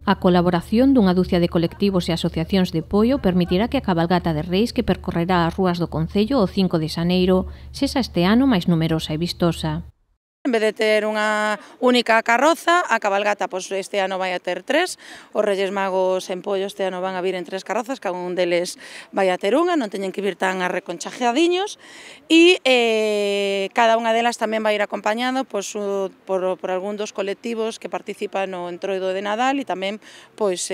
A colaboración dunha dúcia de colectivos e asociacións de apoio permitirá que a cabalgata de Reis que percorrerá as rúas do concello o 5 de xaneiro sexa este ano máis numerosa e vistosa. En vez de ter unha única carroza, a cabalgata este ano vai a ter 3, os Reyes Magos en Pollo este ano van a vir en 3 carrozas, cada un deles vai a ter unha, non teñen que vir tan arreconchajeadiños, e cada unha delas tamén vai ir acompañado por algún dos colectivos que participan no Entroido de Nadal e tamén polas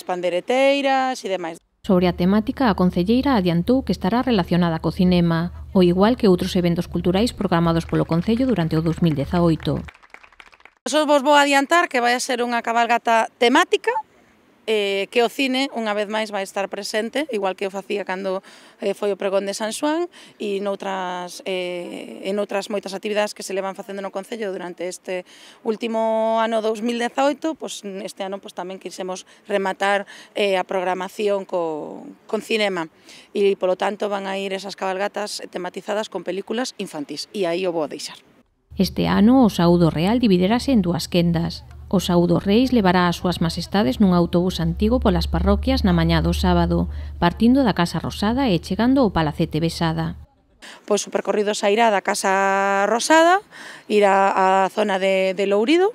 pandereteiras e demais. Sobre a temática, a concelleira adiantou que estará relacionada co cinema, ao igual que outros eventos culturais programados polo Concello durante o 2018. Só vos vou adiantar que vai a ser unha cabalgata temática, que o cine, unha vez máis, vai estar presente, igual que o facía cando foi o pregón de San Xoán, e noutras moitas actividades que se levan facendo no Concello durante este último ano 2018, este ano tamén quixemos rematar a programación con cinema, e polo tanto van a ir esas cabalgatas tematizadas con películas infantís, e aí o vou deixar. Este ano o saúdo real dividirase en 2 quendas. O saúdo Reis levará as súas majestades nun autobús antigo polas parroquias na mañá do sábado, partindo da Casa Rosada e chegando ao Palacete Besada. O percorrido sairá da Casa Rosada, irá á zona de Lourido,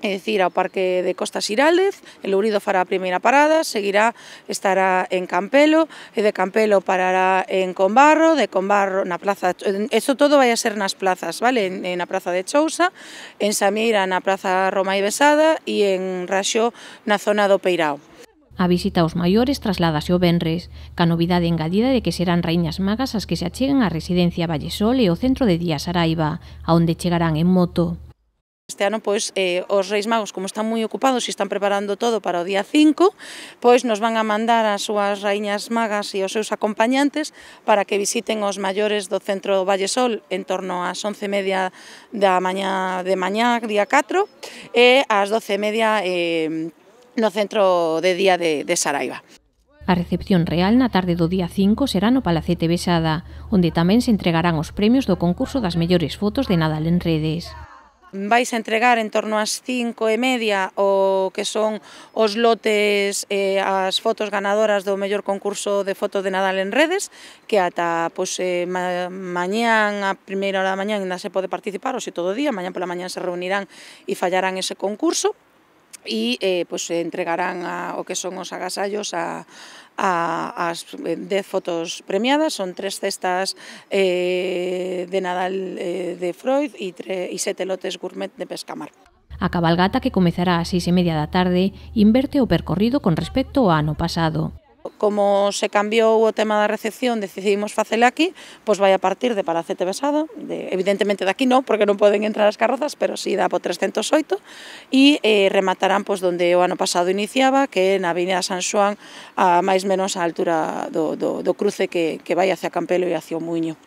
é dicir, ao Parque de Costa Xirález, en Lourido fará a primeira parada, estará en Campelo, e de Campelo parará en Combarro, de Combarro na plaza, isto todo vai a ser nas plazas, vale? Na Praza de Chousa, en Samieira na Praza Romai Besada e en Raxó na zona do Peirao. A visita aos maiores trasládase o venres, ca novidade engadida de que serán raíñas magas as que se acheguen á residencia Vallesol e ao centro de día Saraiva, a onde chegarán en moto. Este ano, os Reis Magos, como están moi ocupados e están preparando todo para o día 5, nos van a mandar as súas raíñas magas e os seus acompañantes para que visiten os maiores do centro Vallesol en torno ás 11:30 da mañá, día 4, e ás 12:30 no centro de día de Saraiva. A recepción real na tarde do día 5 será no Palacete Besada, onde tamén se entregarán os premios do concurso das mellores fotos de Nadal en redes. Vais a entregar en torno ás 5:30 o que son os lotes, as fotos ganadoras do mellor concurso de fotos de Nadal en redes, que ata mañán, a primeira hora da mañán, ainda se pode participar, ou se todo o día, mañán pola mañán se reunirán e fallarán ese concurso, e se entregarán o que son os agasallos as 10 fotos premiadas. Son 3 cestas de Nadal de Freud e 7 lotes gourmet de Pescamar. A cabalgata, que comezará ás 6:30 da tarde, inverte o percorrido con respecto ao ano pasado. Como se cambiou o tema da recepción, decidimos facela aquí, vai a partir de Palacete Besada, evidentemente daqui non, porque non poden entrar as carrozas, pero si dá po 308, e rematarán donde o ano pasado iniciaba, que é na Avenida San Xoán, a máis menos a altura do cruce que vai hacia Campelo e hacia o Muiño.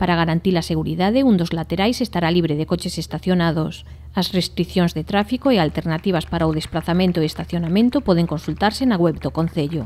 Para garantir a seguridade, un dos laterais estará libre de coches estacionados. As restricións de tráfico e alternativas para o desplazamento e estacionamento poden consultarse na web do Concello.